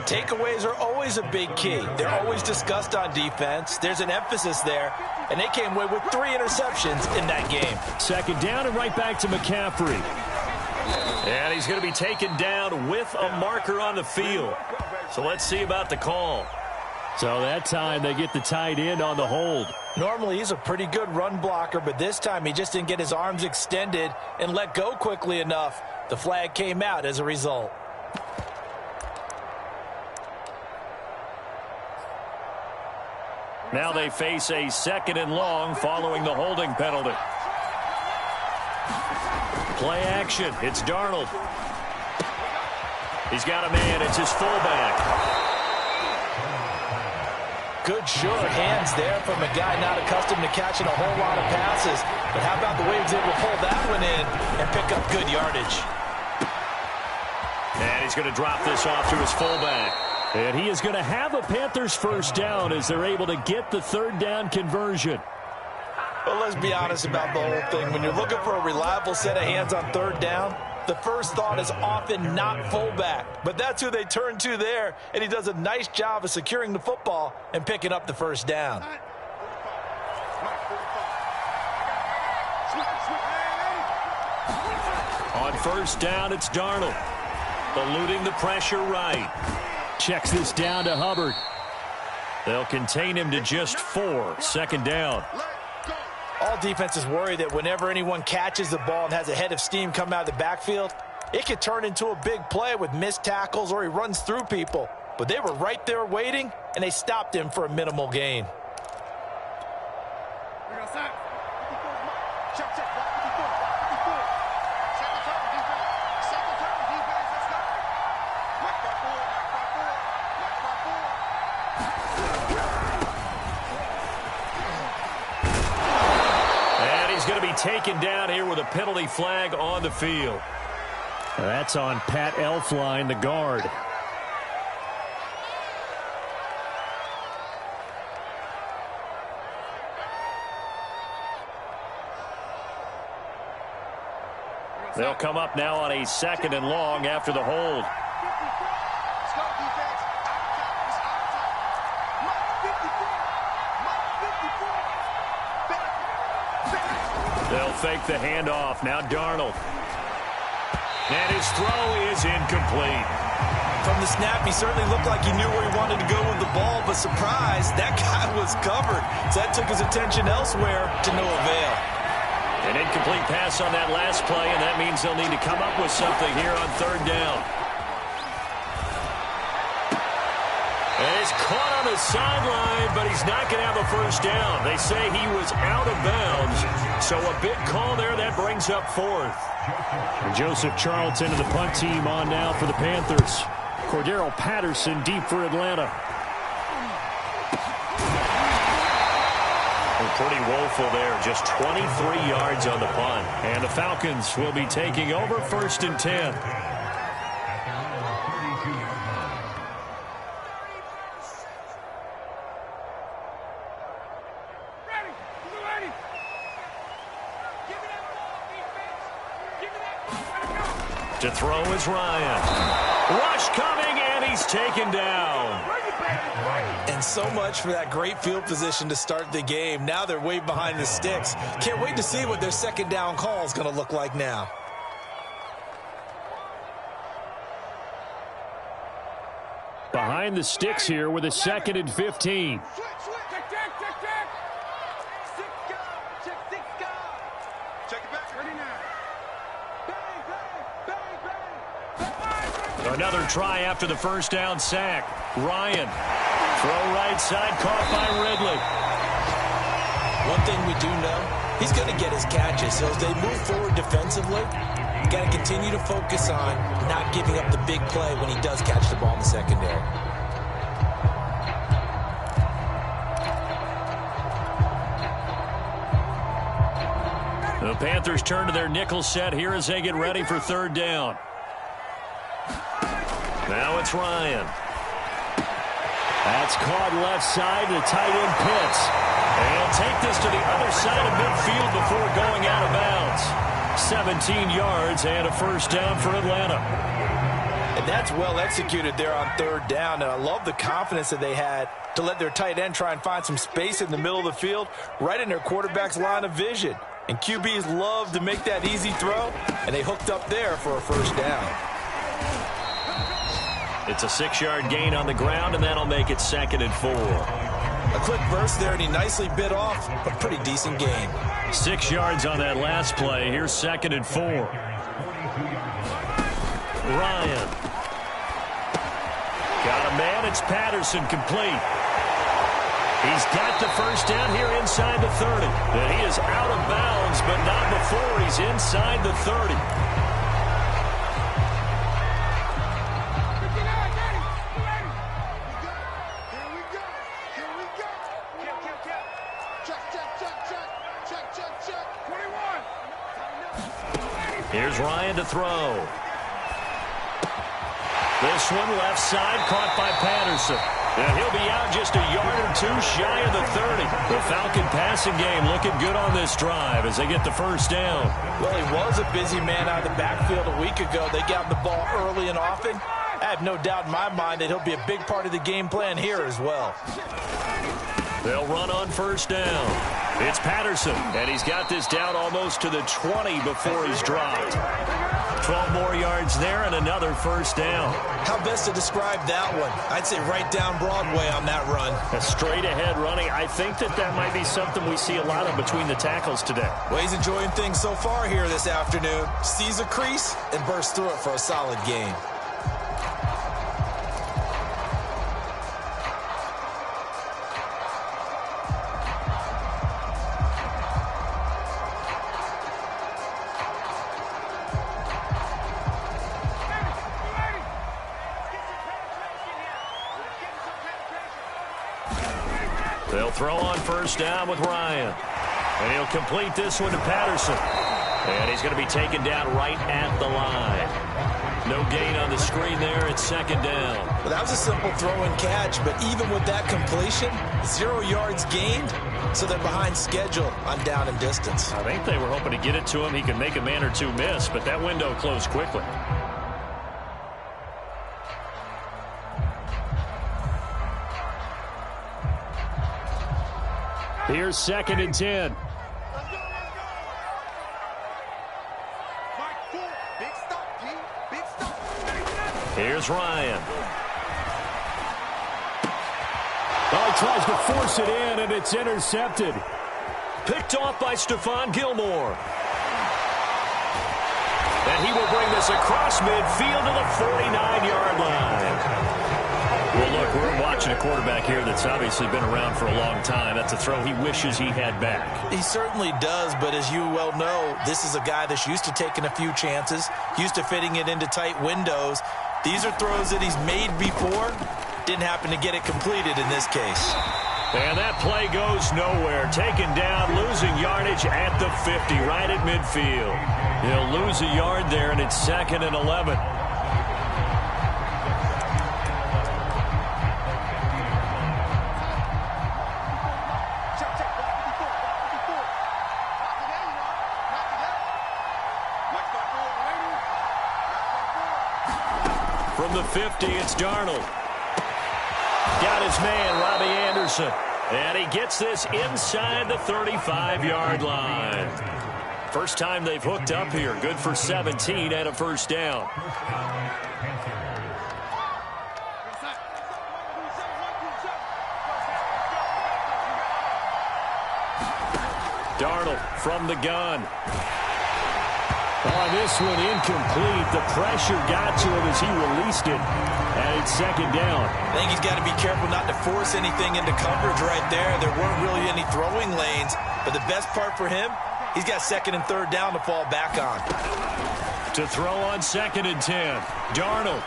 Takeaways are always a big key. They're always discussed on defense. There's an emphasis there, and they came away with 3 interceptions in that game. Second down and right back to McCaffrey. And he's going to be taken down with a marker on the field. So let's see about the call. So that time they get the tight end on the hold. Normally he's a pretty good run blocker, but this time he just didn't get his arms extended and let go quickly enough. The flag came out as a result. Now they face a 2nd and long following the holding penalty. Play action. It's Darnold. He's got a man. It's his fullback. Good sure hands there from a guy not accustomed to catching a whole lot of passes. But how about the way he was able to pull that one in and pick up good yardage? And he's going to drop this off to his fullback. And he is going to have a Panthers first down as they're able to get the 3rd down conversion. Well, let's be honest about the whole thing. When you're looking for a reliable set of hands on 3rd down, the first thought is often not fullback. But that's who they turn to there, and he does a nice job of securing the football and picking up the first down. On first down, it's Darnold. Eluding the pressure right. Checks this down to Hubbard. They'll contain him to just 4. 2nd down. All defenses worry that whenever anyone catches the ball and has a head of steam come out of the backfield, it could turn into a big play with missed tackles or he runs through people. But they were right there waiting, and they stopped him for a minimal gain. Taken down here with a penalty flag on the field. That's on Pat Elflein, the guard. They'll come up now on a 2nd and long after the hold. They'll fake the handoff. Now Darnold. And his throw is incomplete. From the snap, he certainly looked like he knew where he wanted to go with the ball, but surprise, that guy was covered. So that took his attention elsewhere to no avail. An incomplete pass on that last play, and that means they'll need to come up with something here on 3rd down. And it's caught on the sideline, but he's not going to have a first down. They say he was out of bounds, so a big call there that brings up 4th. And Joseph Charlton and the punt team on now for the Panthers. Cordero Patterson deep for Atlanta. Pretty woeful there, just 23 yards on the punt. And the Falcons will be taking over 1st and 10. To throw is Ryan. Rush coming, and he's taken down. And so much for that great field position to start the game. Now they're way behind the sticks. Can't wait to see what their 2nd down call is going to look like now. Behind the sticks here with a 2nd and 15. Another try after the first down sack. Ryan. Throw right side, caught by Ridley. One thing we do know, he's going to get his catches. So as they move forward defensively, you got to continue to focus on not giving up the big play when he does catch the ball in the secondary. The Panthers turn to their nickel set here as they get ready for 3rd down. Now it's Ryan. That's caught left side. The tight end Pitts. And he'll take this to the other side of midfield before going out of bounds. 17 yards and a first down for Atlanta. And And that's well executed there on third down. And I love the confidence that they had to let their tight end try and find some space in the middle of the field, right in their quarterback's line of vision. And QBs love to make that easy throw, and they hooked up there for a first down. It's a 6-yard gain on the ground, and that'll make it 2nd and 4. A quick burst there, and he nicely bit off a pretty decent gain. 6 yards on that last play. Here's 2nd and 4. Ryan. Got a man. It's Patterson, complete. He's got the first down here inside the 30. And he is out of bounds, but not before he's inside the 30. Here's Ryan to throw. This one left side, caught by Patterson. And he'll be out just a yard or two shy of the 30. The Falcon passing game looking good on this drive as they get the first down. Well, he was a busy man out of the backfield a week ago. They got the ball early and often. I have no doubt in my mind that he'll be a big part of the game plan here as well. They'll run on first down. It's Patterson, and he's got this down almost to the 20 before he's dropped. 12 more yards there and another first down. How best to describe that one? I'd say right down Broadway on that run. A straight-ahead running. I think that might be something we see a lot of between the tackles today. Well, he's enjoying things so far here this afternoon. Sees a crease and bursts through it for a solid gain. They'll throw on first down with Ryan. And he'll complete this one to Patterson. And he's going to be taken down right at the line. No gain on the screen there. It's 2nd down. Well, that was a simple throw and catch, but even with that completion, 0 yards gained, so they're behind schedule on down and distance. I think they were hoping to get it to him. He could make a man or two miss, but that window closed quickly. Here's 2nd and 10. Here's Ryan. Oh, he tries to force it in, and it's intercepted. Picked off by Stephon Gilmore. And he will bring this across midfield to the 49-yard line. Well, look, we're watching a quarterback here that's obviously been around for a long time. That's a throw he wishes he had back. He certainly does, but as you well know, this is a guy that's used to taking a few chances, used to fitting it into tight windows. These are throws that he's made before. Didn't happen to get it completed in this case. And that play goes nowhere. Taken down, losing yardage at the 50, right at midfield. He'll lose a yard there, and it's 2nd and 11. From the 50, it's Darnold. Got his man, Robbie Anderson. And he gets this inside the 35-yard line. First time they've hooked up here. Good for 17 and a first down. Darnold from the gun. On this one, incomplete. The pressure got to him as he released it. And it's 2nd down. I think he's got to be careful not to force anything into coverage right there. There weren't really any throwing lanes. But the best part for him, he's got 2nd and 3rd down to fall back on. To throw on 2nd and 10. Darnold.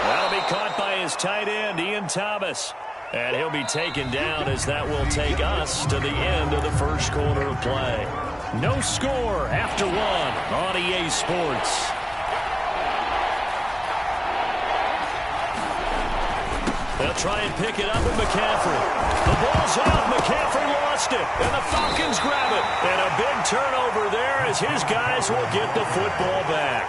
That'll be caught by his tight end, Ian Thomas. And he'll be taken down as that will take us to the end of the first quarter of play. No score after 1 on EA Sports. They'll try and pick it up with McCaffrey. The ball's out. McCaffrey lost it. And the Falcons grab it. And a big turnover there as his guys will get the football back.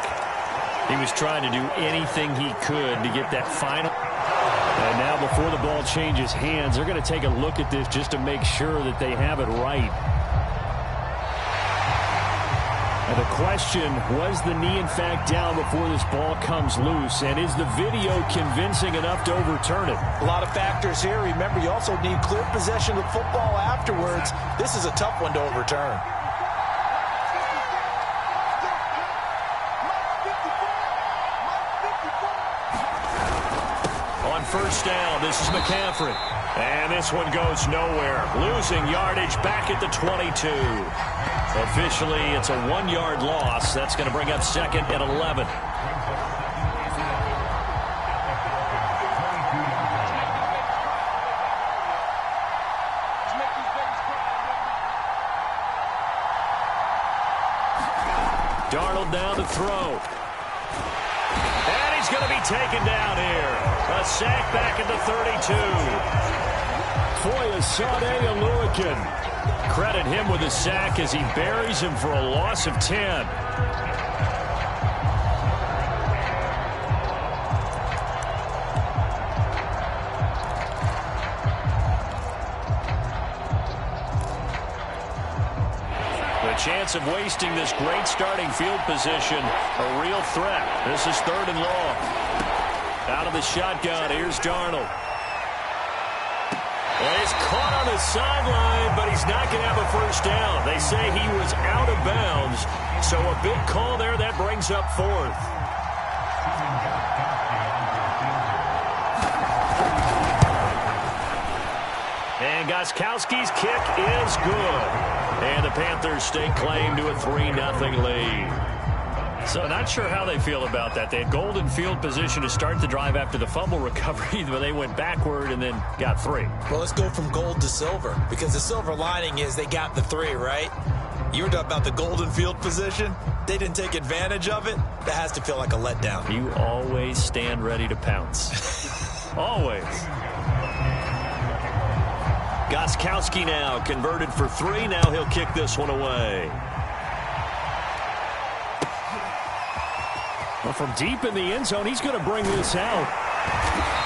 He was trying to do anything he could to get that final. And now before the ball changes hands, they're going to take a look at this just to make sure that they have it right. And the question, was the knee in fact down before this ball comes loose? And is the video convincing enough to overturn it? A lot of factors here. Remember, you also need clear possession of the football afterwards. This is a tough one to overturn. On first down, this is McCaffrey. And this one goes nowhere. Losing yardage back at the 22. Officially, it's a 1-yard loss. That's going to bring up second and 11. Darnold down to throw. And he's going to be taken down here. A sack back at the 32. Foyesade Oluwakin. Credit him with a sack as he buries him for a loss of 10. The chance of wasting this great starting field position, a real threat. This is 3rd and long. Out of the shotgun, here's Darnold. Well, he's caught on the sideline, but he's not going to have a first down. They say he was out of bounds, so a big call there. That brings up 4th. And Gostkowski's kick is good. And the Panthers stake claim to a 3-0 lead. So not sure how they feel about that. They had golden field position to start the drive after the fumble recovery, but they went backward and then got 3. Well, let's go from gold to silver, because the silver lining is they got the 3, right? You were talking about the golden field position. They didn't take advantage of it. That has to feel like a letdown. You always stand ready to pounce. Always. Gostkowski now converted for 3. Now he'll kick this one away. Well, from deep in the end zone, he's going to bring this out.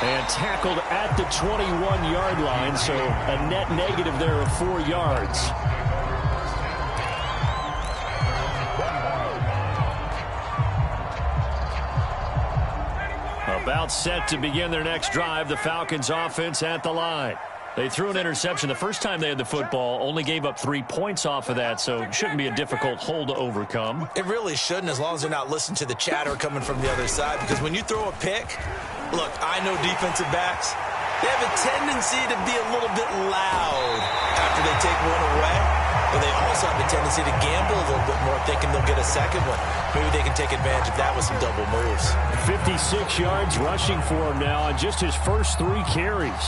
And tackled at the 21-yard line, so a net negative there of 4 yards. About set to begin their next drive, the Falcons offense at the line. They threw an interception the first time they had the football, only gave up 3 points off of that, so it shouldn't be a difficult hole to overcome. It really shouldn't, as long as they're not listening to the chatter coming from the other side, because when you throw a pick, look, I know defensive backs, they have a tendency to be a little bit loud after they take one away, but they also have a tendency to gamble a little bit more, thinking they'll get a second one. Maybe they can take advantage of that with some double moves. 56 yards rushing for him now on just his first 3 carries.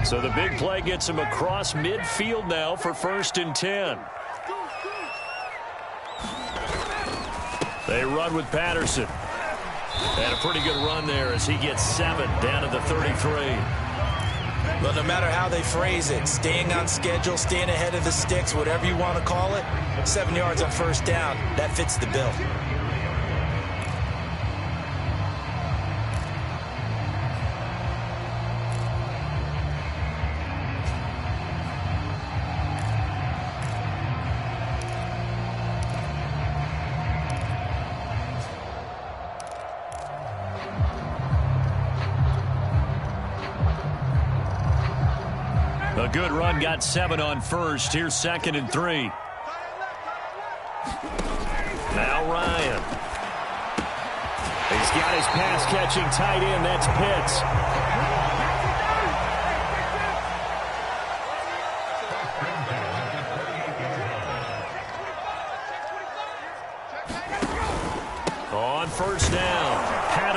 So the big play gets him across midfield now for 1st and 10. They run with Patterson. And a pretty good run there as he gets 7 down to the 33. But no matter how they phrase it, staying on schedule, staying ahead of the sticks, whatever you want to call it, 7 yards on first down, that fits the bill. A good run, got 7 on first. Here's 2nd and 3. Now Ryan. He's got his pass-catching tight end. That's Pitts.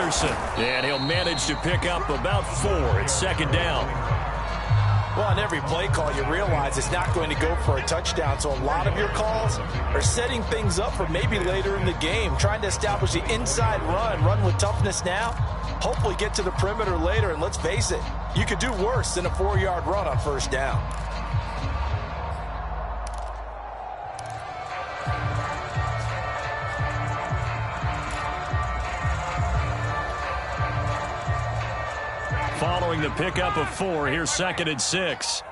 Jefferson. And he'll manage to pick up about 4. It's second down. Well, on every play call, you realize it's not going to go for a touchdown. So a lot of your calls are setting things up for maybe later in the game, trying to establish the inside run with toughness now, hopefully get to the perimeter later. And let's face it, you could do worse than a 4-yard run on first down. Following the pickup of 4, here's second and 6.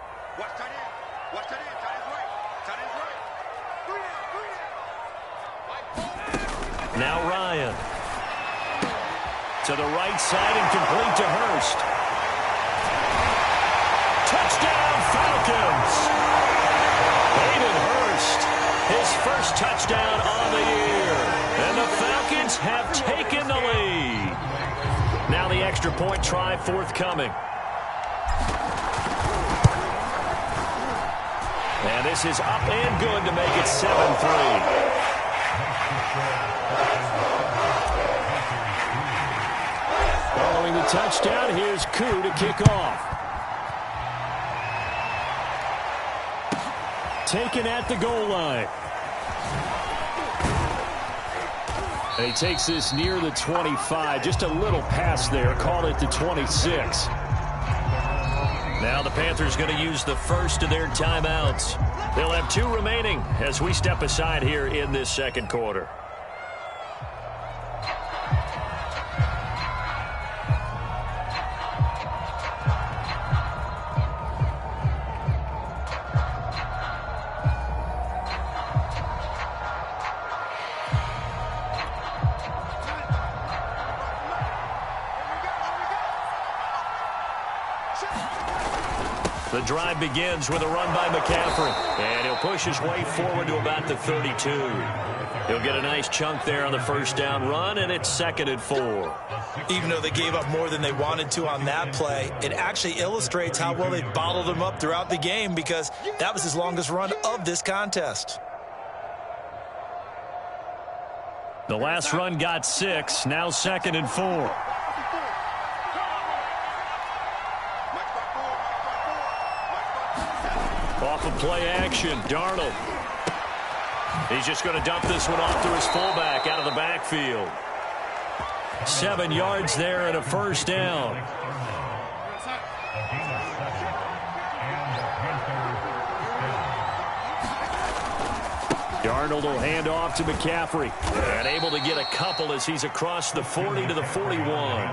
Now Ryan. To the right side and complete to Hurst. Touchdown Falcons! Hayden Hurst, his first touchdown on the year. And the Falcons have taken the lead. Now the extra point try forthcoming. And this is up and good to make it 7-3. Following the touchdown, here's Yooo to kick off. Taken at the goal line. And he takes this near the 25, just a little past there, call it the 26. Now the Panthers going to use the first of their timeouts. They'll have 2 remaining as we step aside here in this second quarter. The drive begins with a run by McCaffrey. And he'll push his way forward to about the 32. He'll get a nice chunk there on the first down run, and it's second and 4. Even though they gave up more than they wanted to on that play, it actually illustrates how well they bottled him up throughout the game, because that was his longest run of this contest. The last run got 6, now second and 4. Off of play action, Darnold. He's just going to dump this one off to his fullback out of the backfield. 7 yards there and a first down. Darnold will hand off to McCaffrey. And able to get a couple as he's across the 40 to the 41.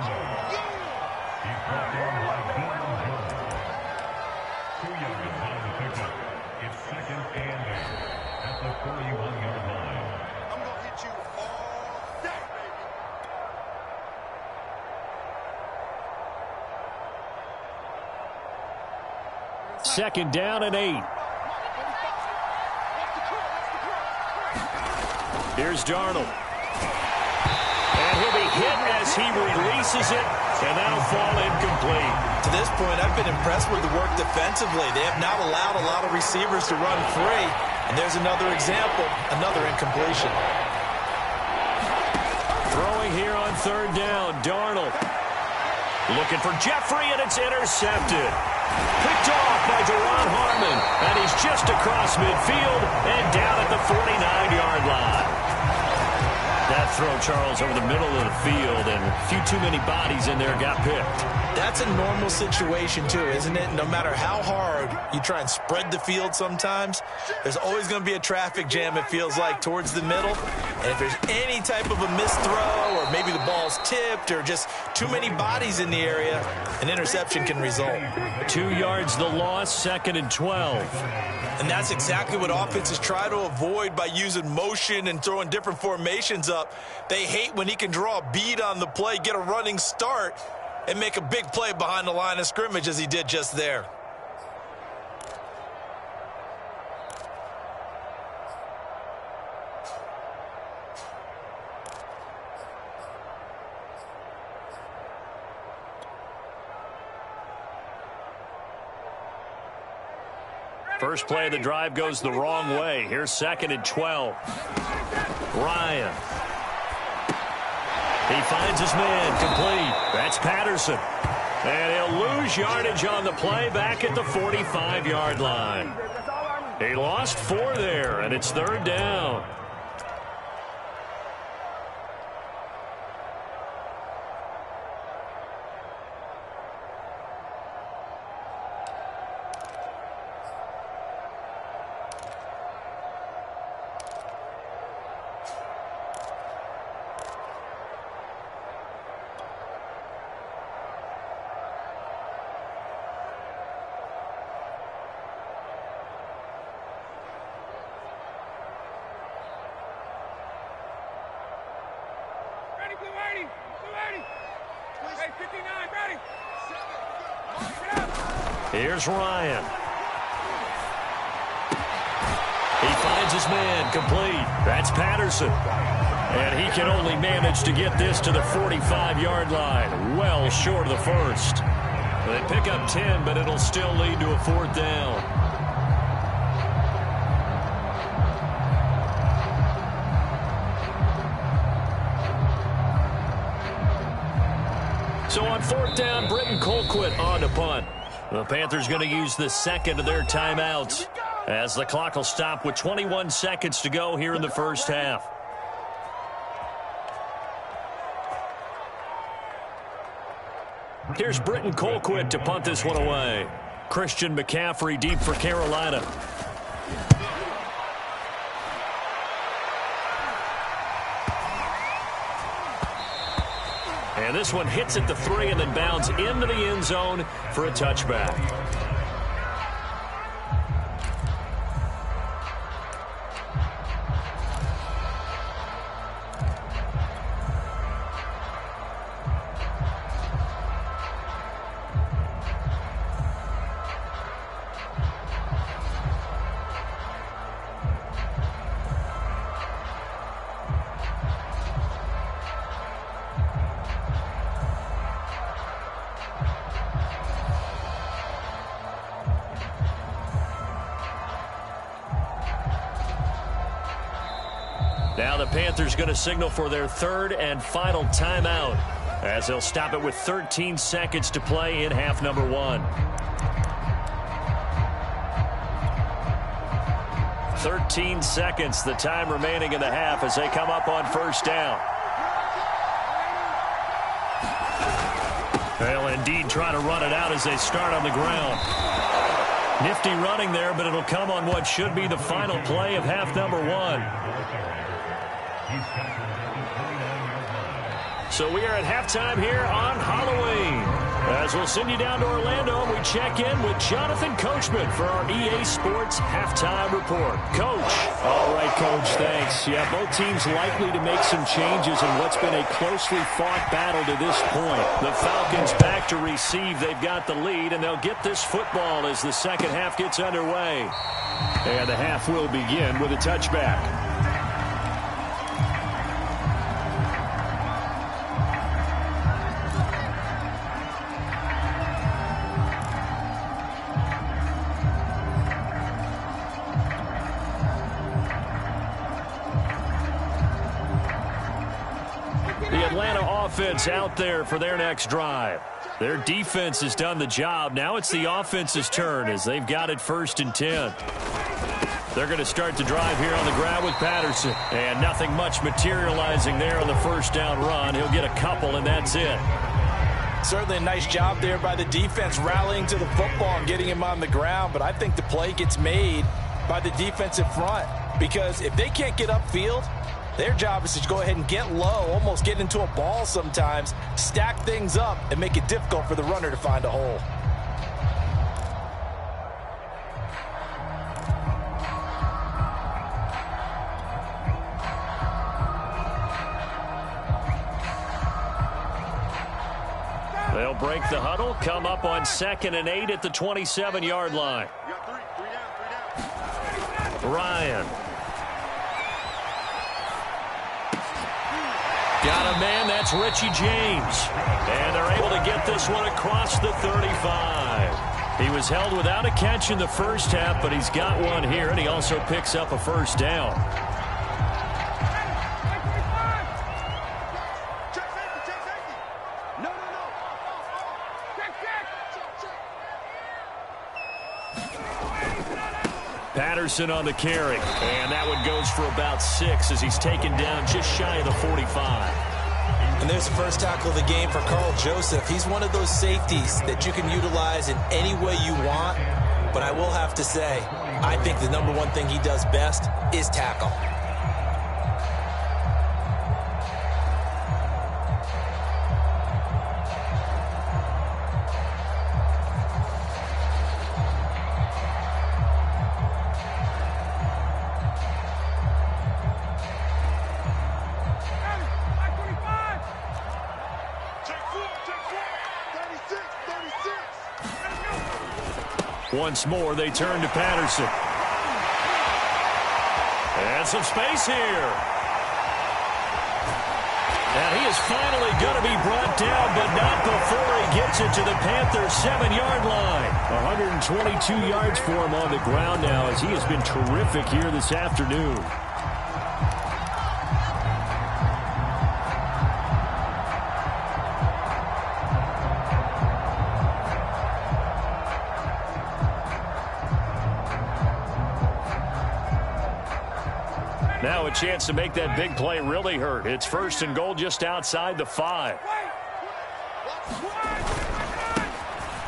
Second down and 8. Here's Darnold. And he'll be hit as he releases it, and that'll fall incomplete. To this point, I've been impressed with the work defensively. They have not allowed a lot of receivers to run free. And there's another example, another incompletion. Throwing here on third down, Darnold. Looking for Jeffrey, and it's intercepted. Picked off by Deron Harmon, and he's just across midfield and down at the 49-yard line. That throw, Charles, over the middle of the field, and a few too many bodies in there got picked. That's a normal situation, too, isn't it? No matter how hard you try and spread the field sometimes, there's always going to be a traffic jam, it feels like, towards the middle. And if there's any type of a missed throw, or maybe the ball's tipped, or just too many bodies in the area, an interception can result. 2 yards the loss, second and 12. And that's exactly what offenses try to avoid by using motion and throwing different formations up. They hate when he can draw a bead on the play, get a running start, and make a big play behind the line of scrimmage as he did just there. First play of the drive goes the wrong way. Here's second and 12. Ryan. He finds his man, complete. That's Patterson. And he'll lose yardage on the play back at the 45-yard line. He lost 4 there, and it's 3rd down. Here's Ryan. He finds his man, complete. That's Patterson. And he can only manage to get this to the 45-yard line, well short of the first. They pick up 10, but it'll still lead to a 4th down. So on 4th down, Britton Colquitt on to punt. The Panthers going to use the second of their timeouts as the clock will stop with 21 seconds to go here in the first half. Here's Britton Colquitt to punt this one away. Christian McCaffrey deep for Carolina. And this one hits at the 3 and then bounds into the end zone for a touchback. Now the Panthers going to signal for their 3rd and final timeout as they'll stop it with 13 seconds to play in half number 1. 13 seconds, the time remaining in the half as they come up on 1st down. They'll indeed try to run it out as they start on the ground. Nifty running there, but it'll come on what should be the final play of half number 1. So we are at halftime here on Halloween. As we'll send you down to Orlando, and we check in with Jonathan Coachman for our EA Sports Halftime Report. Coach. All right, Coach, thanks. Yeah, both teams likely to make some changes in what's been a closely fought battle to this point. The Falcons back to receive. They've got the lead, and they'll get this football as the second half gets underway. And the half will begin with a touchback. Offense out there for their next drive. Their defense has done the job. Now it's the offense's turn as they've got it 1st and 10. They're going to start the drive here on the ground with Patterson. And nothing much materializing there on the 1st down run. He'll get a couple, and that's it. Certainly a nice job there by the defense rallying to the football and getting him on the ground. But I think the play gets made by the defensive front. Because if they can't get upfield, their job is to go ahead and get low, almost get into a ball sometimes, stack things up, and make it difficult for the runner to find a hole. They'll break the huddle, come up on 2nd and 8 at the 27-yard line. Ryan. Got a man, that's Richie James. And they're able to get this one across the 35. He was held without a catch in the first half, but he's got one here, and he also picks up a 1st down. Patterson on the carry. And that one goes for about 6 as he's taken down just shy of the 45. And there's the first tackle of the game for Carl Joseph. He's one of those safeties that you can utilize in any way you want. But I will have to say, I think the number one thing he does best is tackle. Once more, they turn to Patterson. And some space here. And he is finally going to be brought down, but not before he gets it to the Panthers' 7-yard line. 122 yards for him on the ground now as he has been terrific here this afternoon. Now a chance to make that big play really hurt. It's 1st and goal just outside the 5.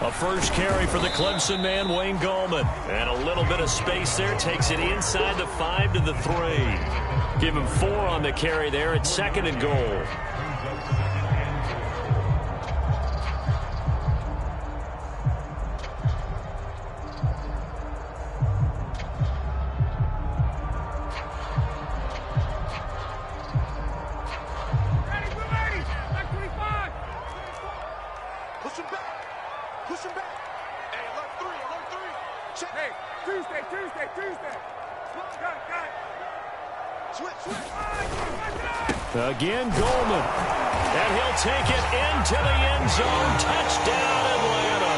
A first carry for the Clemson man, Wayne Gallman. And a little bit of space there. Takes it inside the 5 to the 3. Give him 4 on the carry there at 2nd and goal. Again, Goldman. And he'll take it into the end zone. Touchdown, Atlanta.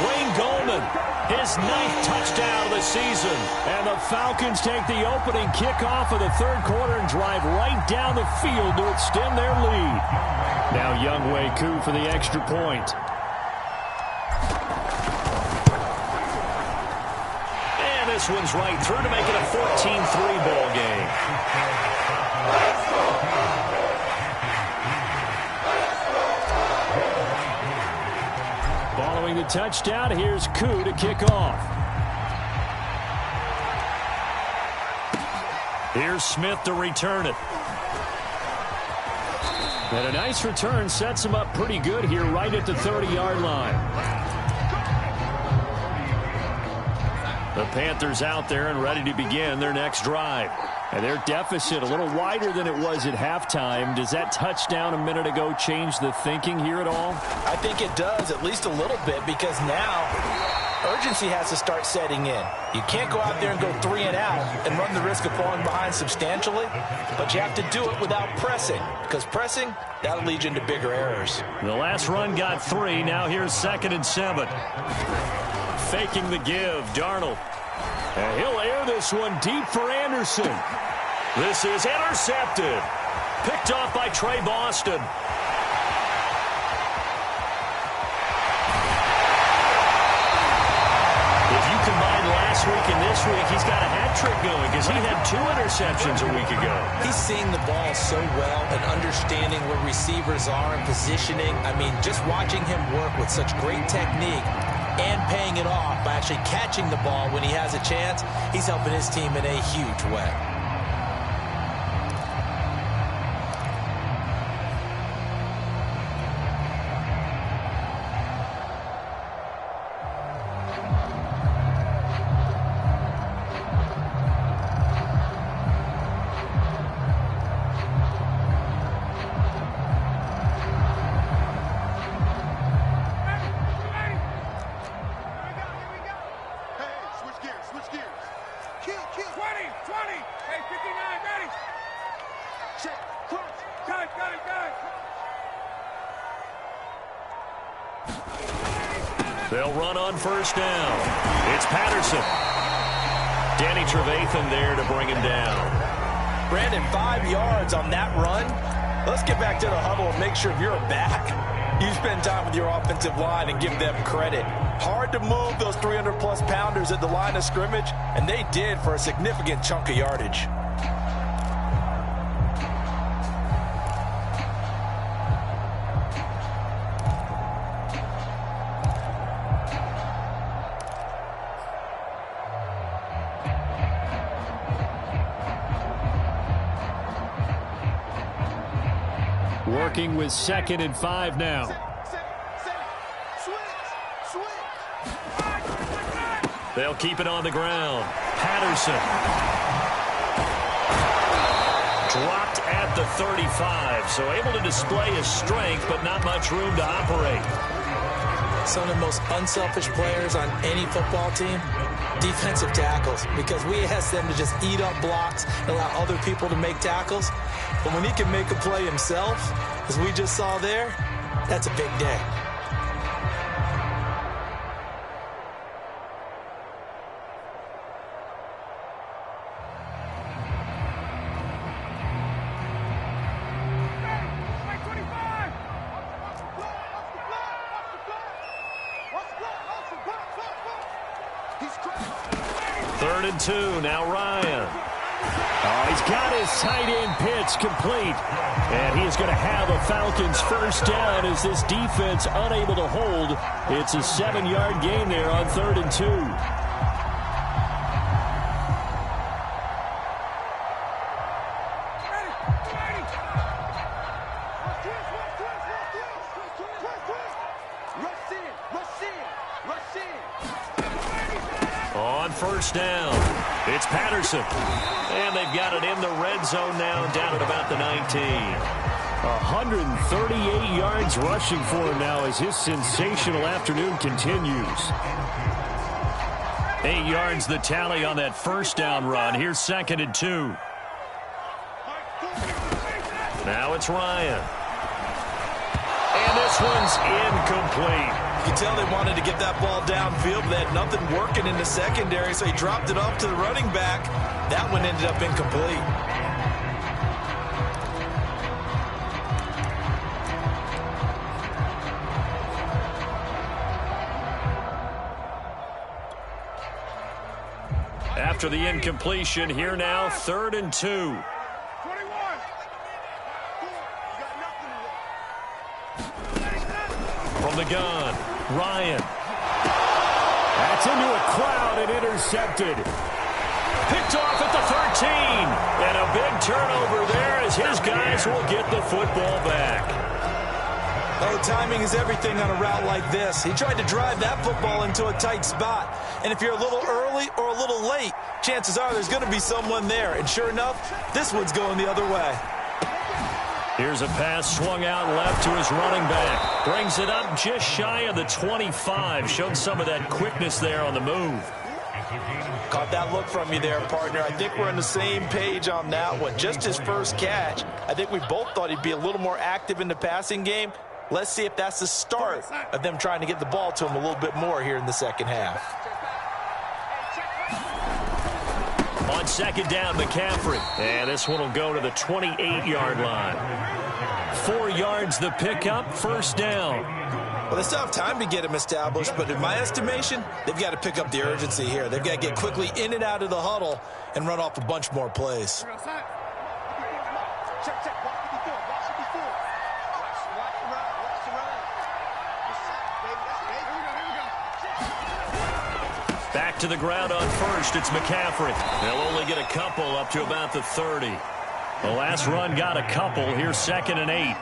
Wayne Gallman, his 9th touchdown of the season. And the Falcons take the opening kickoff of the 3rd quarter and drive right down the field to extend their lead. Now Yooo for the extra point. And this one's right through to make it a 14-3 ball game. Following the touchdown, here's Yooo to kick off. Here's Smith to return it. And a nice return sets him up pretty good here right at the 30-yard line. The Panthers out there and ready to begin their next drive. And their deficit a little wider than it was at halftime. Does that touchdown a minute ago change the thinking here at all? I think it does, at least a little bit, because now urgency has to start setting in. You can't go out there and go 3 and out and run the risk of falling behind substantially, but you have to do it without pressing, because pressing, that'll lead you into bigger errors. The last run got 3. Now here's 2nd and 7. Faking the give, Darnold. And he'll air this one deep for Anderson. This is intercepted. Picked off by Trey Boston. If you combine last week and this week, he's got a hat trick going because he had 2 interceptions a week ago. He's seeing the ball so well and understanding where receivers are and positioning. I mean, just watching him work with such great technique and paying it off by actually catching the ball when he has a chance, he's helping his team in a huge way. They'll run on 1st down. It's Patterson. Danny Trevathan there to bring him down. Brandon, 5 yards on that run. Let's get back to the huddle and make sure if you're a back, you spend time with your offensive line and give them credit. Hard to move those 300-plus pounders at the line of scrimmage, and they did for a significant chunk of yardage. Working with 2nd and 5 now. They'll keep it on the ground. Patterson. Dropped at the 35, so able to display his strength, but not much room to operate. Some of the most unselfish players on any football team, defensive tackles, because we ask them to just eat up blocks and allow other people to make tackles. But when he can make a play himself, as we just saw there, that's a big day. Third and 2, now Ryan. Oh, he's got his tight end pitch complete. And he's going to have a Falcons first down as this defense unable to hold. It's a 7-yard gain there on 3rd and 2. On first down, it's Patterson. And they've got it in the red zone now, down at about the 19. 138 yards rushing for him now as his sensational afternoon continues. 8 yards the tally on that first down run. Here's 2nd and 2. Now it's Ryan. And this one's incomplete. You can tell they wanted to get that ball downfield, but they had nothing working in the secondary, so he dropped it off to the running back. That one ended up incomplete. After the incompletion, here now, 3rd and 2. From the gun, Ryan. That's into a crowd and intercepted. Picked off at the 13. And a big turnover there as his guys will get the football back. Oh, timing is everything on a route like this. He tried to drive that football into a tight spot. And if you're a little early or a little late, chances are there's going to be someone there. And sure enough, this one's going the other way. Here's a pass swung out left to his running back. Brings it up just shy of the 25. Showed some of that quickness there on the move. Caught that look from you there, partner. I think we're on the same page on that one. Just his first catch. I think we both thought he'd be a little more active in the passing game. Let's see if that's the start of them trying to get the ball to him a little bit more here in the second half. On 2nd down, McCaffrey. And this one will go to the 28-yard line. 4 yards the pickup, first down. Well, they still have time to get him established, but in my estimation, they've got to pick up the urgency here. They've got to get quickly in and out of the huddle and run off a bunch more plays. Back to the ground on first, it's McCaffrey. They'll only get a couple up to about the 30. The last run got a couple. Here's 2nd and 8.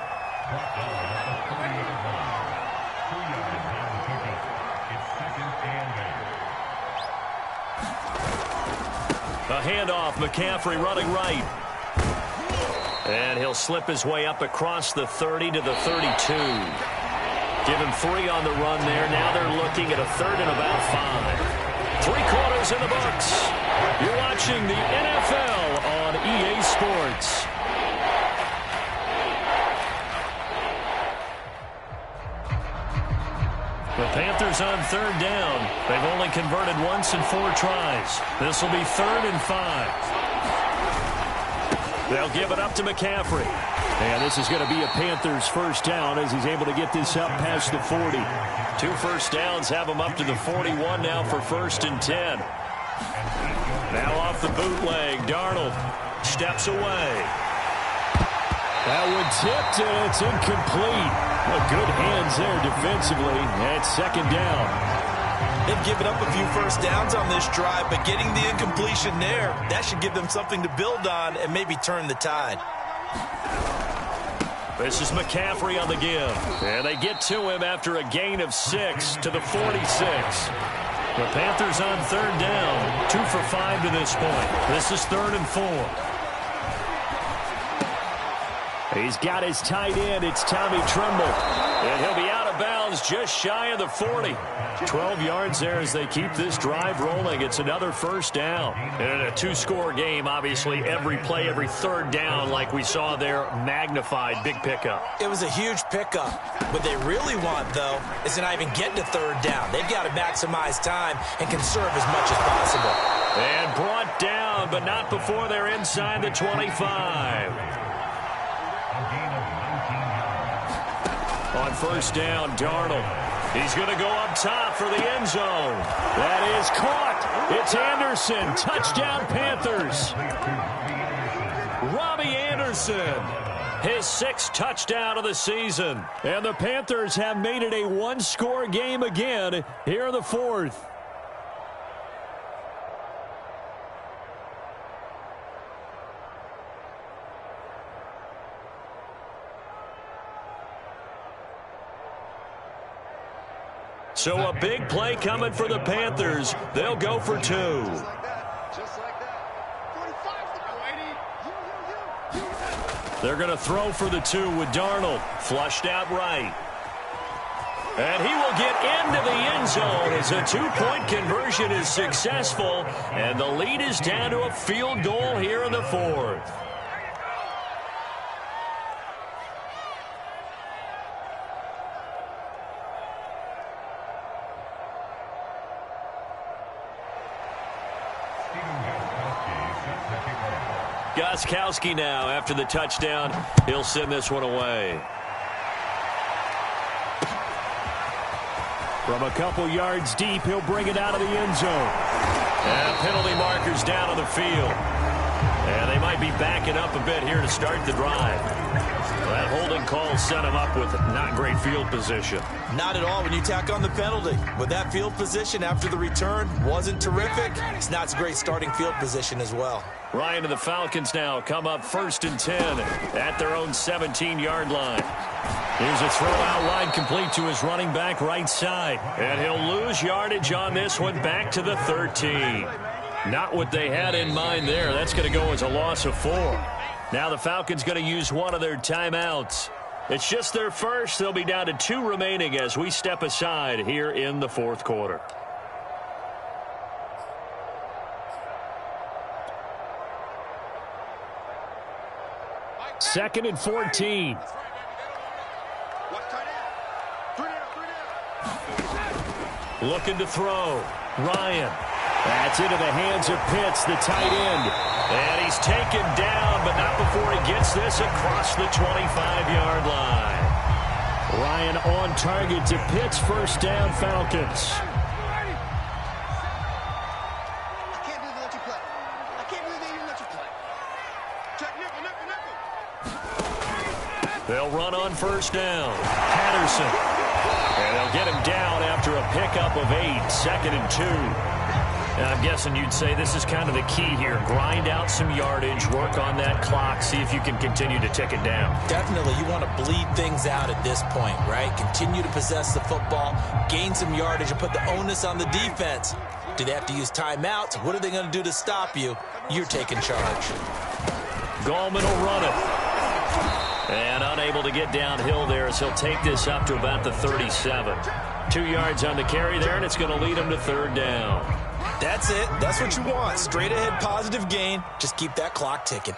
A handoff, McCaffrey running right. And he'll slip his way up across the 30 to the 32. Give him 3 on the run there. Now they're looking at a 3rd and about 5. 3 quarters in the books. You're watching the NFL on EA Sports. The Panthers on 3rd down. They've only converted once in 4 tries. This will be 3rd and 5. They'll give it up to McCaffrey. And this is going to be a Panthers first down as he's able to get this up past the 40. 2 first downs have him up to the 41 now for 1st and 10. Now off the bootleg, Darnold steps away. That one tipped, and it's incomplete. Well, good hands there defensively. And it's 2nd down. They've given up a few first downs on this drive, but getting the incompletion there, that should give them something to build on and maybe turn the tide. This is McCaffrey on the give. And they get to him after a gain of 6 to the 46. The Panthers on 3rd down. 2 for 5 to this point. This is 3rd and 4. He's got his tight end. It's Tommy Tremble. And he'll be out of bounds just shy of the 40. 12 yards there as they keep this drive rolling. It's another first down. And in a 2-score game, obviously, every play, every 3rd down, like we saw there, magnified. Big pickup. It was a huge pickup. What they really want, though, is to not even get to 3rd down. They've got to maximize time and conserve as much as possible. And brought down, but not before they're inside the 25. On 1st down, Darnold. He's going to go up top for the end zone. That is caught. It's Anderson. Touchdown, Panthers. Robbie Anderson. His 6th touchdown of the season. And the Panthers have made it a 1-score game again here in the 4th. So a big play coming for the Panthers. They'll go for 2. Just like that. 45's They're going to throw for the 2 with Darnold. Flushed out right. And he will get into the end zone as a 2-point conversion is successful. And the lead is down to a field goal here in the 4th. Gostkowski now after the touchdown. He'll send this one away. From a couple yards deep, he'll bring it out of the end zone. And penalty markers down on the field. And they might be backing up a bit here to start the drive. That holding call set him up with not great field position. Not at all when you tack on the penalty. With that field position after the return wasn't terrific, it's not a great starting field position as well. Ryan and the Falcons now come up 1st and 10 at their own 17-yard line. Here's a throw out wide complete to his running back right side. And he'll lose yardage on this one back to the 13. Not what they had in mind there. That's going to go as a loss of 4. Now the Falcons going to use one of their timeouts. It's just their first. They'll be down to 2 remaining as we step aside here in the 4th quarter. Second and 14. Looking to throw. Ryan. That's into the hands of Pitts, the tight end. And he's taken down, but not before he gets this across the 25-yard line. Ryan on target to Pitts, 1st down, Falcons. They'll run on 1st down. Patterson. And they'll get him down after a pickup of 8. 2nd and 2. And I'm guessing you'd say this is kind of the key here. Grind out some yardage, work on that clock, see if you can continue to tick it down. Definitely, you want to bleed things out at this point, right? Continue to possess the football, gain some yardage, and put the onus on the defense. Do they have to use timeouts? What are they going to do to stop you? You're taking charge. Gallman will run it. And unable to get downhill there as he'll take this up to about the 37. 2 yards on the carry there, and it's going to lead him to 3rd down. That's it. That's what you want. Straight ahead, positive gain. Just keep that clock ticking.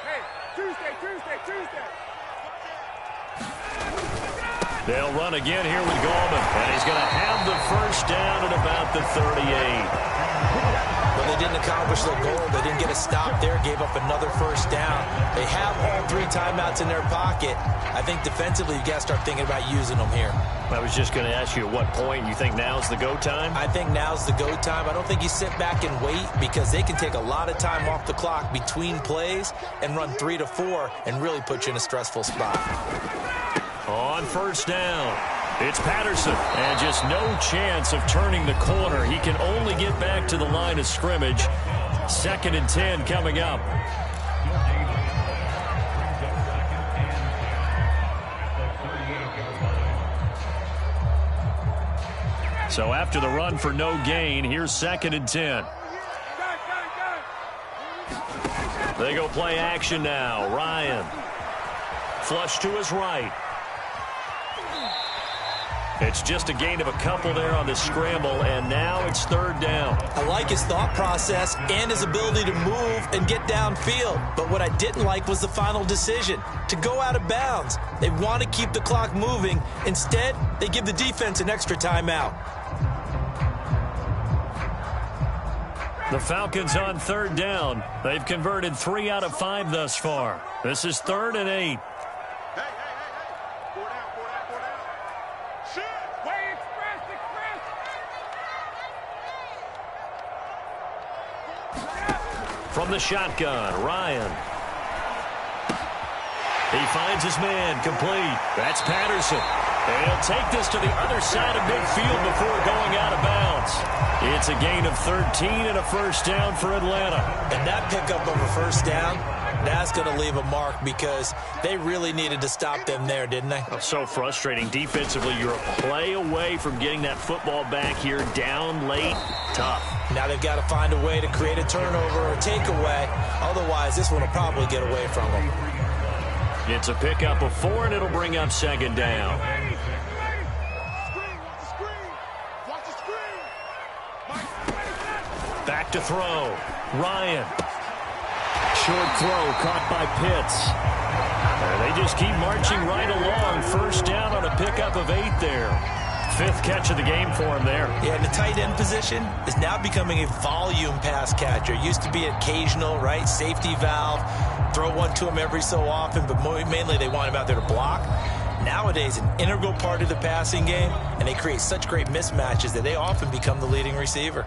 Hey, Tuesday. They'll run again here with Gallman. And he's going to have the 1st down at about the 38. Well, they didn't accomplish their goal. They didn't get a stop there, gave up another first down. They have all 3 timeouts in their pocket. I think defensively you've got to start thinking about using them here. I was just going to ask you at what point you think now's the go time? I think now's the go time. I don't think you sit back and wait because they can take a lot of time off the clock between plays and run 3 to 4 and really put you in a stressful spot. On first down, it's Patterson. And just no chance of turning the corner. He can only get back to the line of scrimmage. 2nd and 10 coming up. So after the run for no gain, here's 2nd and 10. They go play action now. Ryan. Flush to his right. It's just a gain of a couple there on the scramble, and now it's 3rd down. I like his thought process and his ability to move and get downfield. But what I didn't like was the final decision, to go out of bounds. They want to keep the clock moving. Instead, they give the defense an extra timeout. The Falcons on 3rd down. They've converted 3 out of 5 thus far. This is 3rd and 8. From the shotgun, Ryan. He finds his man, complete. That's Patterson. And he'll take this to the other side of midfield before going out of bounds. It's a gain of 13 and a first down for Atlanta. And that pickup of a first down, that's going to leave a mark because they really needed to stop them there, didn't they? Oh, so frustrating. Defensively, you're a play away from getting that football back here, down late, tough. Now they've got to find a way to create a turnover or takeaway. Otherwise, this one will probably get away from them. It's a pickup of 4, and it'll bring up 2nd down. Back to throw. Ryan. Short throw caught by Pitts. They just keep marching right along. First down on a pickup of 8 there. 5th catch of the game for him there. Yeah, and the tight end position is now becoming a volume pass catcher. Used to be occasional, right? Safety valve. Throw one to him every so often, but mainly they want him out there to block. Nowadays, an integral part of the passing game, and they create such great mismatches that they often become the leading receiver.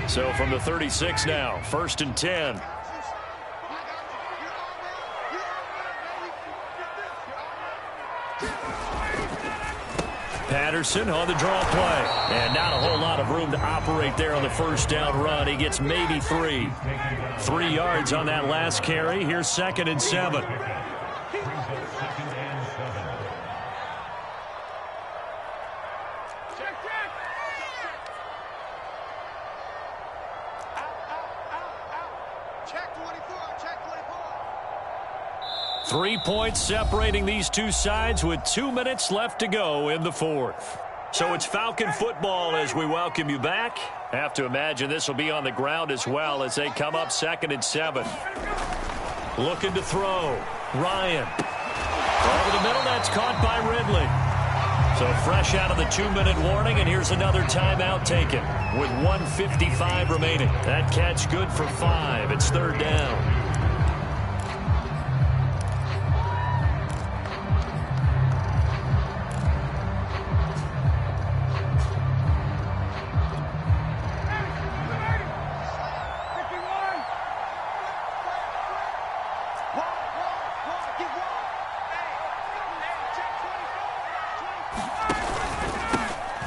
So from the 36 now, 1st and 10. Patterson on the draw play. And not a whole lot of room to operate there on the first down run. He gets maybe 3. 3 yards on that last carry. Here's 2nd and 7. Check 24, check 24. 3 points separating these two sides with 2 minutes left to go in the 4th. So it's Falcon football as we welcome you back. Have to imagine this will be on the ground as well as they come up 2nd and 7. Looking to throw. Ryan. Over the middle, that's caught by Ridley. So fresh out of the 2-minute warning, and here's another timeout taken with 1:55 remaining. That catch good for 5. It's 3rd down.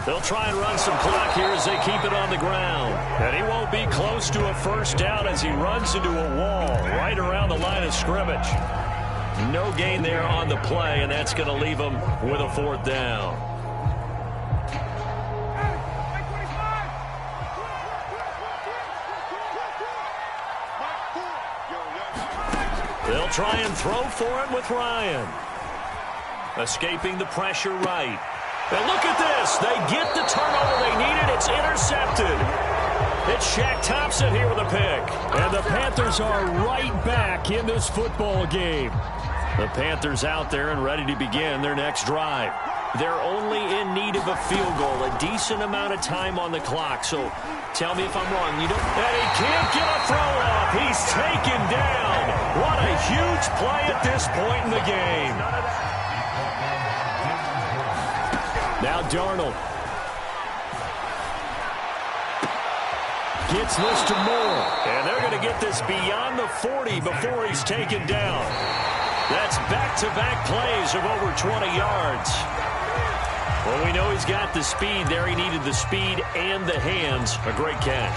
They'll try and run some clock here as they keep it on the ground. And he won't be close to a first down as he runs into a wall right around the line of scrimmage. No gain there on the play, and that's going to leave him with a 4th down. They'll try and throw for it with Ryan. Escaping the pressure right. And look at this. They get the turnover they needed. It's intercepted. It's Shaq Thompson here with a pick. And the Panthers are right back in this football game. The Panthers out there and ready to begin their next drive. They're only in need of a field goal, a decent amount of time on the clock. So tell me if I'm wrong. And he can't get a throw off. He's taken down. What a huge play at this point in the game. Now Darnold. Gets this to Moore. And they're going to get this beyond the 40 before he's taken down. That's back-to-back plays of over 20 yards. Well, we know he's got the speed there. He needed the speed and the hands. A great catch.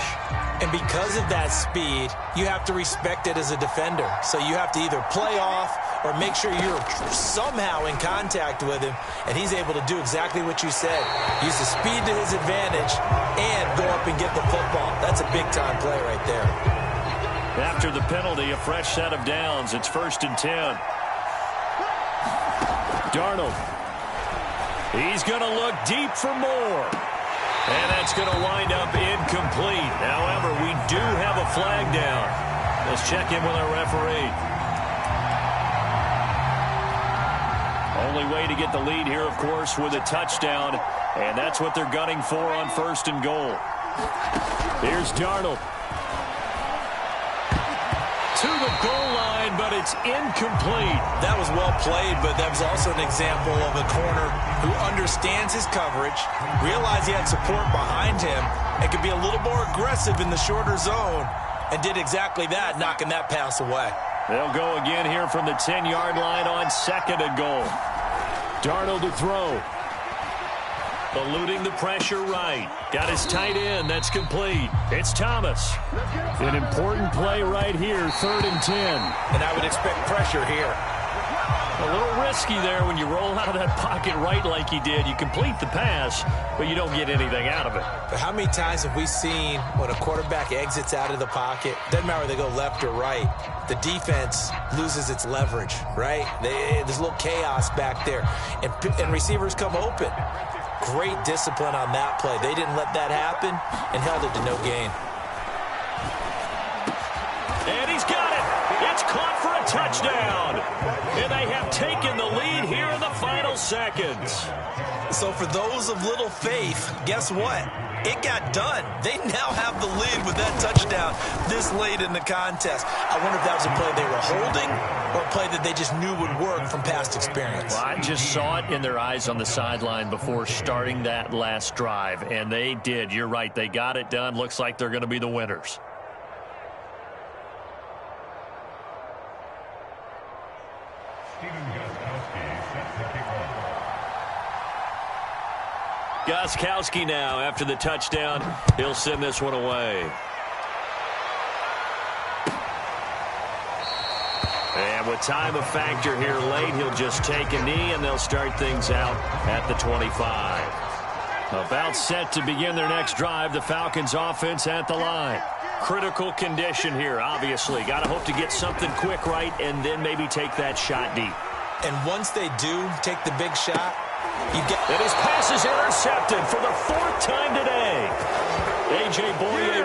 And because of that speed, you have to respect it as a defender. So you have to either play off or make sure you're somehow in contact with him. And he's able to do exactly what you said. Use the speed to his advantage and go up and get the football. That's a big-time play right there. After the penalty, a fresh set of downs. It's 1st and 10. Darnold. He's going to look deep for more. And that's going to wind up incomplete. However, we do have a flag down. Let's check in with our referee. Only way to get the lead here, of course, with a touchdown. And that's what they're gunning for on 1st and goal. Here's Darnold. To the goal line, but it's incomplete. That was well played, but that was also an example of a corner who understands his coverage, realized he had support behind him, and could be a little more aggressive in the shorter zone, and did exactly that, knocking that pass away. They'll go again here from the 10-yard line on 2nd and goal. Darnold to throw. Eluding the pressure right. Got his tight end. That's complete. It's Thomas. An important play right here, 3rd and 10. And I would expect pressure here. A little risky there when you roll out of that pocket right like he did. You complete the pass, but you don't get anything out of it. But how many times have we seen when a quarterback exits out of the pocket, doesn't matter whether they go left or right, the defense loses its leverage, right? There's a little chaos back there, and receivers come open. Great discipline on that play. They didn't let that happen and held it to no gain. And he's got it. It's caught for a touchdown. And they have taken the lead here in the final seconds. So for those of little faith, guess what? It got done. They now have the lead with that touchdown this late in the contest. I wonder if that was a play they were holding or a play that they just knew would work from past experience. Well, I just saw it in their eyes on the sideline before starting that last drive, and they did. You're right. They got it done. Looks like they're going to be the winners. Gostkowski now after the touchdown. He'll send this one away. And with time a factor here late, he'll just take a knee and they'll start things out at the 25. About set to begin their next drive, the Falcons offense at the line. Critical condition here, obviously. Got to hope to get something quick right and then maybe take that shot deep. And once they do take the big shot, and his pass is intercepted for the 4th time today. A.J. Boye